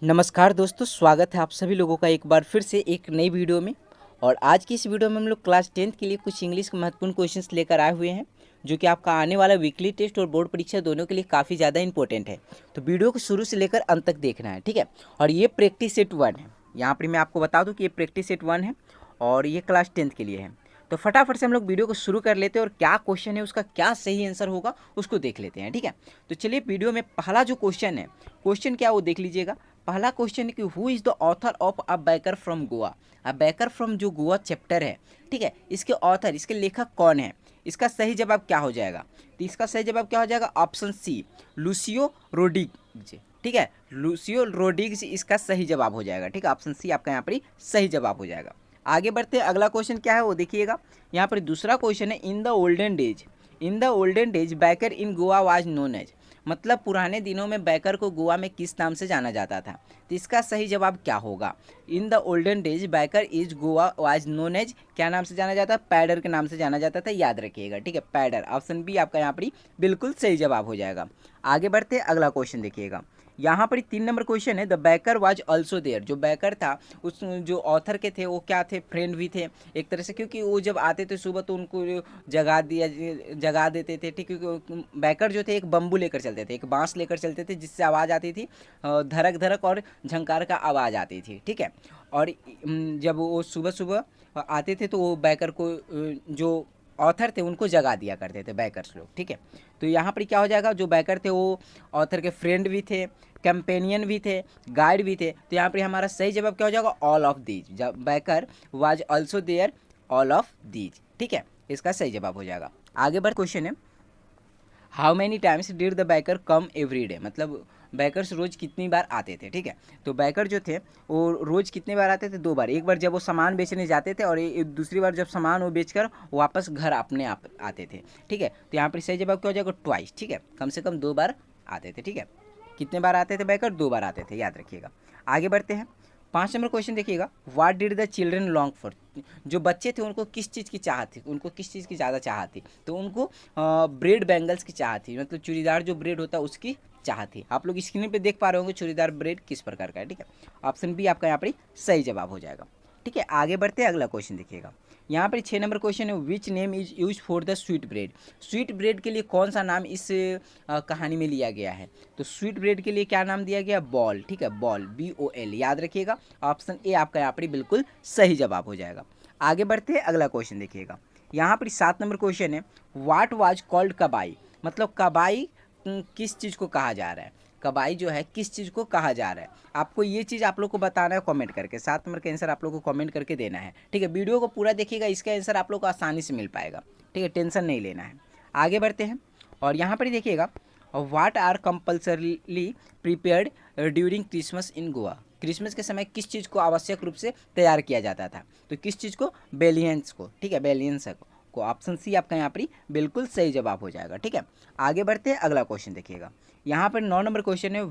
नमस्कार दोस्तों, स्वागत है आप सभी लोगों का एक बार फिर से एक नई वीडियो में। और आज की इस वीडियो में हम लोग क्लास 10th के लिए कुछ इंग्लिश के महत्वपूर्ण क्वेश्चंस लेकर आए हुए हैं, जो कि आपका आने वाला वीकली टेस्ट और बोर्ड परीक्षा दोनों के लिए काफ़ी ज़्यादा इंपॉर्टेंट है। तो वीडियो को शुरू से लेकर अंत तक देखना है, ठीक है। और ये प्रैक्टिस सेट 1 है। यहाँ पर मैं आपको बता दूँ कि ये प्रैक्टिस सेट 1 है और ये क्लास 10th के लिए है। तो फटाफट से हम लोग वीडियो को शुरू कर लेते हैं और क्या क्वेश्चन है उसका क्या सही आंसर होगा उसको देख लेते हैं, ठीक है। तो चलिए वीडियो में पहला जो क्वेश्चन है, क्वेश्चन क्या वो देख लीजिएगा। पहला क्वेश्चन है कि who is the author of a baker from Goa. A baker from जो गोवा चैप्टर है, ठीक है, इसके ऑथर, इसके लेखक कौन है। इसका सही जवाब क्या हो जाएगा। तो इसका सही जवाब क्या हो जाएगा, ऑप्शन सी, लूसियो रोड्रिग्ज़, ठीक है। लूसियो रोड्रिग्ज़ इसका सही जवाब हो जाएगा, ठीक है। ऑप्शन सी आपका यहाँ पर सही जवाब हो जाएगा। आगे बढ़ते हैं, अगला क्वेश्चन क्या है वो देखिएगा। यहाँ पर दूसरा क्वेश्चन है, in the olden days, in the olden days baker in Goa was known as. मतलब पुराने दिनों में बैकर को गोवा में किस नाम से जाना जाता था। तो इसका सही जवाब क्या होगा। In the olden days baker is Goa was known as, क्या नाम से जाना जाता है, पैडर के नाम से जाना जाता था, याद रखिएगा, ठीक है, पैडर। ऑप्शन बी आपका यहाँ पर बिल्कुल सही जवाब हो जाएगा। आगे बढ़ते अगला क्वेश्चन देखिएगा। यहाँ पर 3 नंबर क्वेश्चन है, the baker was also there. जो बैकर था, उस जो ऑथर के थे वो क्या थे, फ्रेंड भी थे एक तरह से, क्योंकि वो जब आते थे सुबह तो उनको जगा देते थे, ठीक। क्योंकि बैकर जो थे एक बम्बू लेकर चलते थे, एक बांस लेकर चलते थे, जिससे आवाज़ आती थी, धड़क धड़क और झंकार का आवाज़ आती थी, ठीक है। और जब वो सुबह सुबह आते थे तो वो बैकर को जो ऑथर थे उनको जगा दिया करते थे बैकर्स लोग, ठीक है। तो यहाँ पर क्या हो जाएगा, जो बैकर थे वो ऑथर के फ्रेंड भी थे, कंपेनियन भी थे, गाइड भी थे। तो यहाँ पर हमारा सही जवाब क्या हो जाएगा, ऑल ऑफ दीज। जब baker was also there, all of these, ठीक है, इसका सही जवाब हो जाएगा। आगे बढ़ क्वेश्चन है, how many times did the baker come every day. मतलब बैकर्स रोज़ कितनी बार आते थे, ठीक है। तो बैकर जो थे वो रोज़ कितने बार आते थे, 2 बार। एक बार जब वो सामान बेचने जाते थे और दूसरी बार जब सामान वो बेचकर वापस घर अपने आप आते थे, ठीक है। तो यहाँ पर सही जवाब क्या हो जाएगा, ट्वाइस, ठीक है, कम से कम 2 बार आते थे, ठीक है। कितने बार आते थे बैकर, 2 बार आते थे, याद रखिएगा। आगे बढ़ते हैं, 5 नंबर क्वेश्चन देखिएगा, what did the children long for. जो बच्चे थे उनको किस चीज़ की चाहत थी, उनको किस चीज़ की ज़्यादा चाहत थी। तो उनको ब्रेड बैंगल्स की चाहत थी, मतलब चूड़ीदार जो ब्रेड होता है उसकी चाहत थी। आप लोग स्क्रीन पे देख पा रहे होंगे चूड़ीदार ब्रेड किस प्रकार का है, ठीक है। ऑप्शन बी आपका यहाँ पर सही जवाब हो जाएगा, ठीक है। आगे बढ़ते हैं, अगला क्वेश्चन देखिएगा। यहाँ पर 6 नंबर क्वेश्चन है, which name is use for the sweet bread. Sweet bread के लिए कौन सा नाम इस कहानी में लिया गया है। तो स्वीट ब्रेड के लिए क्या नाम दिया गया, बॉल, ठीक है, बॉल, BOL, याद रखिएगा। ऑप्शन ए आपका यहाँ पर बिल्कुल सही जवाब हो जाएगा। आगे बढ़ते हैं, अगला क्वेश्चन देखिएगा। यहाँ पर 7 नंबर क्वेश्चन है, व्हाट वाज कॉल्ड कबाई। मतलब कबाई किस चीज़ को कहा जा रहा है, कबाई जो है किस चीज़ को कहा जा रहा है। आपको ये चीज़ आप लोग को बताना है कमेंट करके। 7 नंबर का आंसर आप लोग को कमेंट करके देना है, ठीक है। वीडियो को पूरा देखिएगा, इसका आंसर आप लोग को आसानी से मिल पाएगा, ठीक है, टेंशन नहीं लेना है। आगे बढ़ते हैं और यहाँ पर देखिएगा, what are compulsorily prepared during Christmas in Goa. Christmas के समय किस चीज़ को आवश्यक रूप से तैयार किया जाता था। तो किस चीज़ को, बेलियंस को, ठीक है, बेलियंस को। ऑप्शन सी आपका यहाँ पर बिल्कुल सही जवाब हो जाएगा, ठीक है। आगे बढ़ते हैं, अगला क्वेश्चन देखिएगा। यहाँ पर 9 नंबर क्वेश्चन है,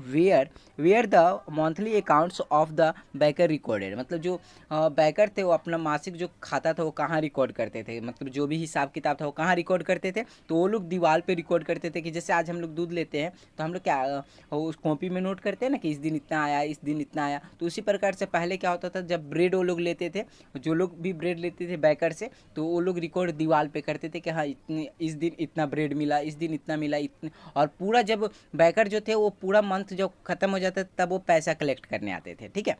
where the monthly accounts of the baker recorded. मतलब जो बैकर थे वो अपना मासिक जो खाता था वो कहाँ रिकॉर्ड करते थे, मतलब जो भी हिसाब किताब था वो कहाँ रिकॉर्ड करते थे। तो वो लोग दीवार पे रिकॉर्ड करते थे, कि जैसे आज हम लोग दूध लेते हैं तो हम लोग क्या उस कॉपी में नोट करते हैं ना कि इस दिन इतना आया, इस दिन इतना आया। तो उसी प्रकार से पहले क्या होता था, जब ब्रेड वो लोग लेते थे, जो लोग भी ब्रेड लेते थे बैकर से, तो वो लोग रिकॉर्ड दीवार पे करते थे कि हाँ इतने, इस दिन इतना ब्रेड मिला, इस दिन इतना मिला, इतने। और पूरा जब बैकर जो थे वो पूरा मंथ जब खत्म हो जाता तब वो पैसा कलेक्ट करने आते थे, ठीक है।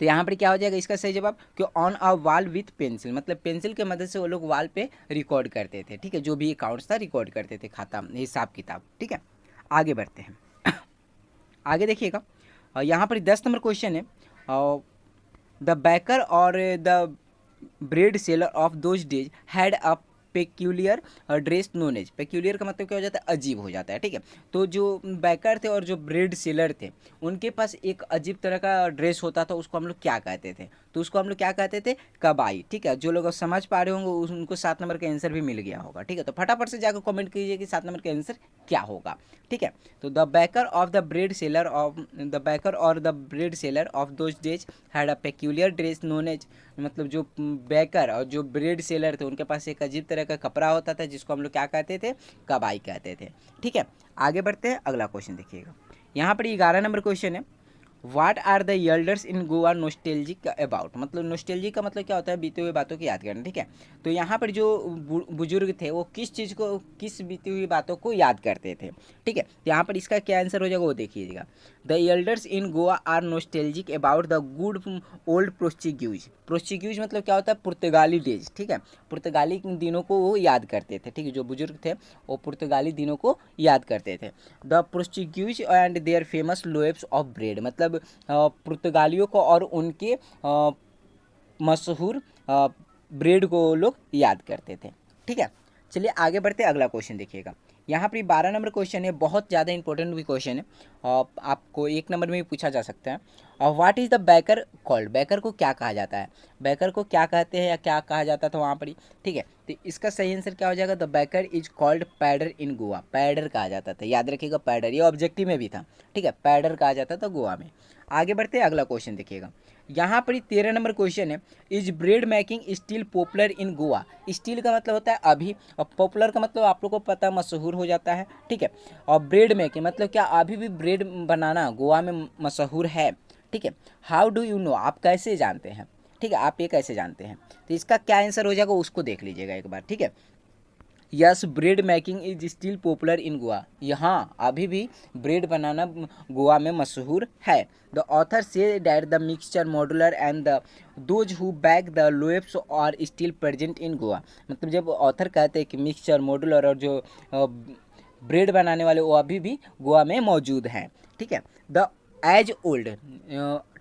तो यहाँ पर क्या हो जाएगा इसका सही जवाब, कि on a wall with pencil. मतलब पेंसिल के मदद से वो लोग वॉल पे रिकॉर्ड करते थे, ठीक है, जो भी अकाउंट्स था रिकॉर्ड करते थे, खाता हिसाब किताब, ठीक है। आगे बढ़ते हैं आगे देखिएगा, यहाँ पर 10 नंबर क्वेश्चन है, द बैकर और the bread seller of those days had a peculiar dress known as. Peculiar का मतलब क्या हो जाता है, अजीब हो जाता है, ठीक है। तो जो बैकर थे और जो ब्रेड सेलर थे उनके पास एक अजीब तरह का ड्रेस होता था, उसको हम लोग क्या कहते थे। तो उसको हम लोग क्या कहते थे, कबाई, ठीक है। जो लोग समझ पा रहे होंगे उनको 7 नंबर का आंसर भी मिल गया होगा, ठीक है। तो फटाफट से जाकर कमेंट कीजिए कि 7 नंबर का आंसर क्या होगा, ठीक है। तो the baker of the bread seller of the baker और the bread seller of those days had a peculiar dress known as. मतलब जो बैकर और जो ब्रेड सेलर थे उनके पास एक अजीब तरह का कपड़ा होता था, जिसको हम लोग क्या कहते थे, कबाई कहते थे, ठीक है। आगे बढ़ते हैं, अगला क्वेश्चन देखिएगा। यहाँ पर 11 नंबर क्वेश्चन है, what are the elders in Goa nostalgic about, मतलब नोस्टेल्जिक का मतलब क्या होता है, बीते हुए बातों की याद करना, ठीक है। तो यहाँ पर जो बुजुर्ग थे वो किस चीज़ को, किस बीती हुई बातों को याद करते थे, ठीक है। तो यहाँ पर इसका क्या आंसर हो जाएगा वो देखिएगा। The elders in Goa are nostalgic about the good old Portuguese. Portuguese मतलब क्या होता है, पुर्तगाली डेज, ठीक है। पुर्तगाली दिनों को वो याद करते थे, ठीक है। जो बुजुर्ग थे वो पुर्तगाली दिनों को याद करते थे। The Portuguese and their famous loaves of bread, मतलब पुर्तगालियों को और उनके मशहूर ब्रेड को लोग याद करते थे, ठीक है। चलिए आगे बढ़ते, अगला क्वेश्चन देखिएगा। यहाँ पर 12 नंबर क्वेश्चन है, बहुत ज़्यादा इंपॉर्टेंट भी क्वेश्चन है और आपको 1 नंबर में भी पूछा जा सकता है। और what is the baker called, baker को क्या कहा जाता है, बैकर को क्या कहते हैं या क्या कहा जाता था वहाँ पर ही, ठीक है। तो इसका सही आंसर क्या हो जाएगा, the baker is called poder in Goa, poder कहा जाता था, याद रखिएगा पैडर, ये ऑब्जेक्टिव में भी था, ठीक है, पैडर कहा जाता था गोवा में। आगे बढ़ते अगला क्वेश्चन देखिएगा। यहाँ पर 13 नंबर क्वेश्चन है, is bread making still popular in Goa. Still का मतलब होता है अभी, और पॉपुलर का मतलब आप लोग को पता है मशहूर हो जाता है, ठीक है। और ब्रेड मेकिंग मतलब क्या अभी भी ब्रेड बनाना गोवा में मशहूर है, ठीक है। हाउ डू यू नो, आप कैसे जानते हैं, ठीक है, आप ये कैसे जानते हैं। तो इसका क्या आंसर हो जाएगा उसको देख लीजिएगा एक बार, ठीक है। Yes bread making is still popular in Goa, यहाँ अभी भी ब्रेड बनाना गोवा में मशहूर है। The author says that the mixture moulder and the those who bake the loaves are still present in Goa, मतलब जब ऑथर कहते हैं कि मिक्सचर मॉडुलर और जो ब्रेड बनाने वाले वो अभी भी गोवा में मौजूद हैं, ठीक है। The age old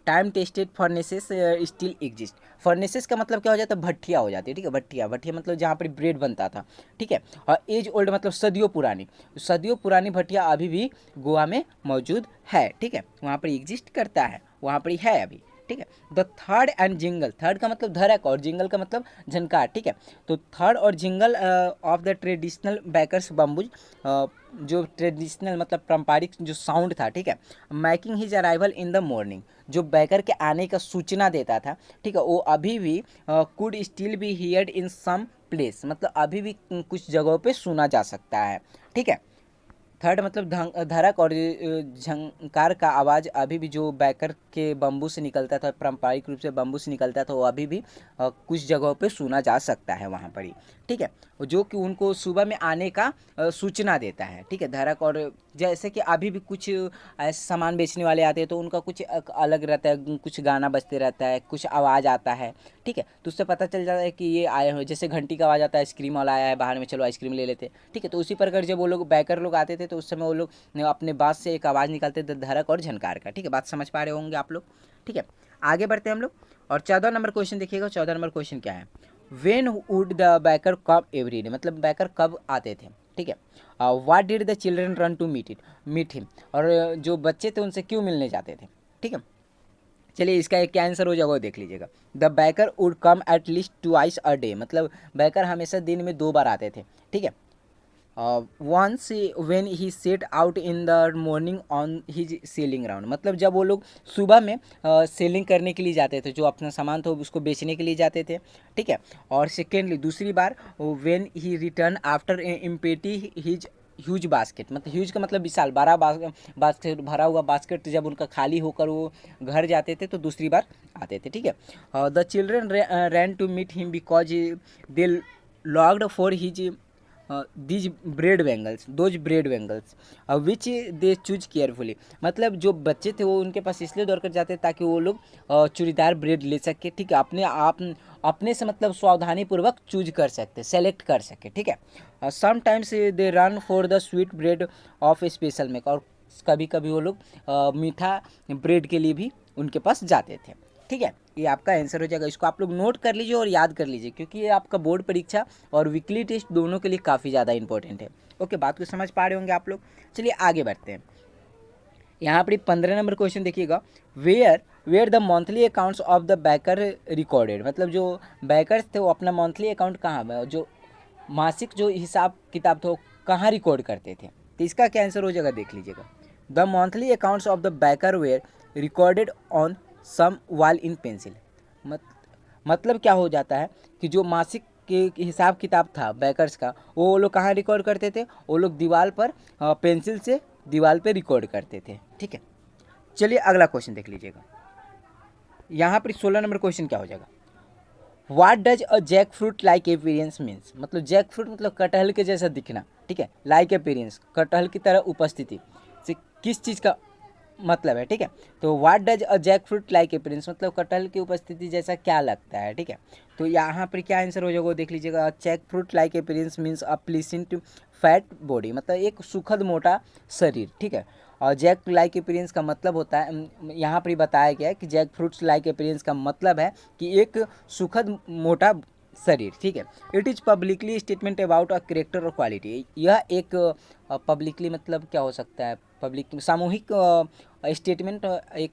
time tested furnaces still exist, furnaces का मतलब क्या हो जाता है, भट्टियाँ हो जाती है, ठीक है। भट्टियाँ मतलब जहाँ पर ब्रेड बनता था, ठीक है। और एज ओल्ड मतलब सदियों पुरानी, सदियों पुरानी भट्टियाँ अभी भी गोवा में मौजूद है, ठीक है, वहाँ पर एग्जिस्ट करता है, वहाँ पर है अभी, ठीक है। The third and jingle, third का मतलब धड़क और जिंगल का मतलब झनकार, ठीक है। तो थर्ड और jingle of the traditional bakers bamboos, जो ट्रेडिशनल मतलब पारंपरिक जो साउंड था, ठीक है, making his arrival in the morning, जो बैकर के आने का सूचना देता था, ठीक है, वो अभी भी could still be heard in some place, मतलब अभी भी कुछ जगहों पे सुना जा सकता है, ठीक है। थर्ड मतलब धड़क और झंकार का आवाज़ अभी भी जो बैकर के बम्बू से निकलता था, पारंपरिक रूप से बम्बू से निकलता था, वो अभी भी कुछ जगहों पे सुना जा सकता है वहाँ पर ही, ठीक है, जो कि उनको सुबह में आने का सूचना देता है, ठीक है। धड़क और जैसे कि अभी भी कुछ ऐसे सामान बेचने वाले आते हैं तो उनका कुछ अलग रहता है, कुछ गाना बजते रहता है, कुछ आवाज़ आता है, ठीक है, तो उससे पता चल जाता है कि ये आए हो, जैसे घंटी का आवाज़ आता है, आइसक्रीम वाला आया है बाहर में, चलो आइसक्रीम ले लेते, ठीक है। तो उसी प्रकार जब वो लोग बैकर लोग आते थे तो उस समय वो लोग अपने बात से एक आवाज़ निकालते थे, धड़क और झनकार का, ठीक है। बात समझ पा रहे होंगे आप लोग, ठीक है। आगे बढ़ते हैं हम लोग और 14 नंबर क्वेश्चन देखिएगा। 14 नंबर क्वेश्चन क्या है, when would the baker come every day, मतलब बैकर कब आते थे, ठीक है। What did the children run to meet him, और जो बच्चे थे उनसे क्यों मिलने जाते थे, ठीक है। चलिए इसका एक क्या आंसर हो जाएगा वो देख लीजिएगा। The baker would come at least twice a day, मतलब बैकर हमेशा दिन में 2 बार आते थे, ठीक है। Once when he set out in the morning on his selling ground, मतलब जब वो लोग सुबह में सेलिंग करने के लिए जाते थे, जो अपना सामान था उसको बेचने के लिए जाते थे, ठीक है। और सेकेंडली दूसरी बार when he return after empty his huge basket, मतलब ह्यूज का मतलब विशाल, बड़ा बास्केट भरा हुआ बास्केट जब उनका खाली होकर वो घर जाते थे तो दूसरी बार आते थे, ठीक है। The children ran to meet him because they longed for his these bread bangles which they choose carefully, मतलब जो बच्चे थे वो उनके पास इसलिए दौड़ कर जाते ताकि वो लोग चूड़ीदार ब्रेड ले सके, ठीक है, अपने से मतलब सावधानी पूर्वक चूज कर सकते, सेलेक्ट कर सके, ठीक है। Sometimes they run for the sweet bread of special make, और कभी कभी वो लोग मीठा ब्रेड के लिए भी उनके पास जाते थे, ठीक है। ये आपका आंसर हो जाएगा, इसको आप लोग नोट कर लीजिए और याद कर लीजिए क्योंकि ये आपका बोर्ड परीक्षा और वीकली टेस्ट दोनों के लिए काफ़ी ज़्यादा इंपॉर्टेंट है। ओके, बात को समझ पा रहे होंगे आप लोग। चलिए आगे बढ़ते हैं। यहाँ पर 15 नंबर क्वेश्चन देखिएगा, where the monthly accounts of the baker recorded, मतलब जो बैकर्स थे वो अपना मंथली अकाउंट कहाँ, जो मासिक जो हिसाब किताब था वो कहाँ रिकॉर्ड करते थे, तो इसका क्या आंसर हो जाएगा देख लीजिएगा। The monthly accounts of the baker were recorded on some wall in pencil, मतलब क्या हो जाता है कि जो मासिक के हिसाब किताब था बैकर्स का वो लोग कहाँ रिकॉर्ड करते थे, वो लोग दीवार पर पेंसिल से दीवार पे रिकॉर्ड करते थे, ठीक है। चलिए अगला क्वेश्चन देख लीजिएगा। यहाँ पर 16 नंबर क्वेश्चन क्या हो जाएगा, what does a jack fruit like appearance means, मतलब जैक फ्रूट मतलब कटहल के जैसा दिखना, ठीक है, लाइक अपीयरेंस कटहल की तरह उपस्थिति से किस चीज़ का मतलब है, ठीक है। तो what does a jack fruit like appearance मतलब कटहल की उपस्थिति जैसा क्या लगता है, ठीक है। तो यहाँ पर क्या आंसर हो जाएगा वो देख लीजिएगा, Jack fruit like appearance means a pleasant fat body, मतलब एक सुखद मोटा शरीर, ठीक है। और जैक लाइक अपीयरेंस का मतलब होता है, यहाँ पर ही बताया गया है कि जैक फ्रूट्स लाइक अपीयरेंस का मतलब है कि एक सुखद मोटा शरीर, ठीक है। It is publicly statement about a character और क्वालिटी, यह एक पब्लिकली मतलब क्या हो सकता है, पब्लिक सामूहिक स्टेटमेंट, एक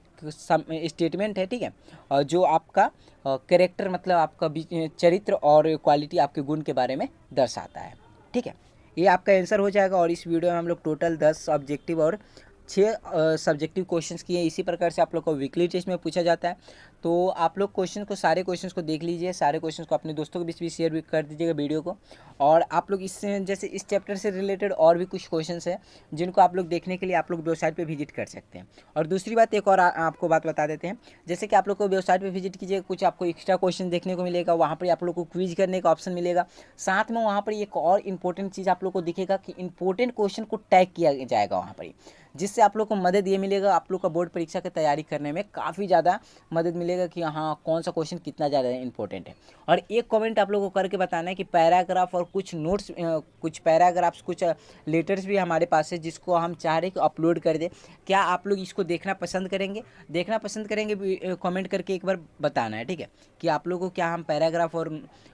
स्टेटमेंट है, ठीक है, और जो आपका करेक्टर मतलब आपका चरित्र और क्वालिटी आपके गुण के बारे में दर्शाता है, ठीक है। ये आपका आंसर हो जाएगा। और इस वीडियो में हम लोग टोटल 10 ऑब्जेक्टिव और 6 सब्जेक्टिव क्वेश्चंस किए। इसी प्रकार से आप लोग को वीकली टेस्ट में पूछा जाता है। तो आप लोग सारे क्वेश्चंस को देख लीजिए, सारे क्वेश्चंस को अपने दोस्तों के बीच भी शेयर भी कर दीजिएगा वीडियो को। और आप लोग इससे जैसे इस चैप्टर से रिलेटेड और भी कुछ क्वेश्चंस हैं जिनको आप लोग देखने के लिए आप लोग वेबसाइट पर विजिट कर सकते हैं। और दूसरी बात एक और आपको बात बता देते हैं, जैसे कि आप लोग को वेबसाइट पर विजिट कीजिए, कुछ आपको एक्स्ट्रा क्वेश्चन देखने को मिलेगा, वहाँ पर आप लोग को क्विज करने का ऑप्शन मिलेगा। साथ में वहाँ पर एक और इम्पोर्टेंट चीज़ आप लोग को दिखेगा कि इंपॉर्टेंट क्वेश्चन को टैग किया जाएगा वहाँ पर, जिससे आप लोग को मदद ये मिलेगा, आप लोग का बोर्ड परीक्षा की तैयारी करने में काफ़ी ज़्यादा मदद मिलेगा कि हाँ कौन सा क्वेश्चन कितना ज़्यादा इंपॉर्टेंट है। और एक कमेंट आप लोगों को करके बताना है कि पैराग्राफ और कुछ नोट्स, कुछ पैराग्राफ्स, कुछ लेटर्स भी हमारे पास है जिसको हम चाह रहे हैं कि अपलोड कर दें। क्या आप लोग इसको देखना पसंद करेंगे? देखना पसंद करेंगे कमेंट करके एक बार बताना है, ठीक है, कि आप लोगों को क्या हम पैराग्राफ और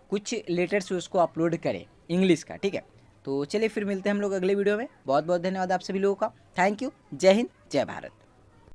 कुछ लेटर्स उसको अपलोड करें इंग्लिश का, ठीक है। तो चलिए फिर मिलते हैं हम लोग अगले वीडियो में। बहुत बहुत धन्यवाद आप सभी लोगों का। Thank you. जय हिंद, जय भारत।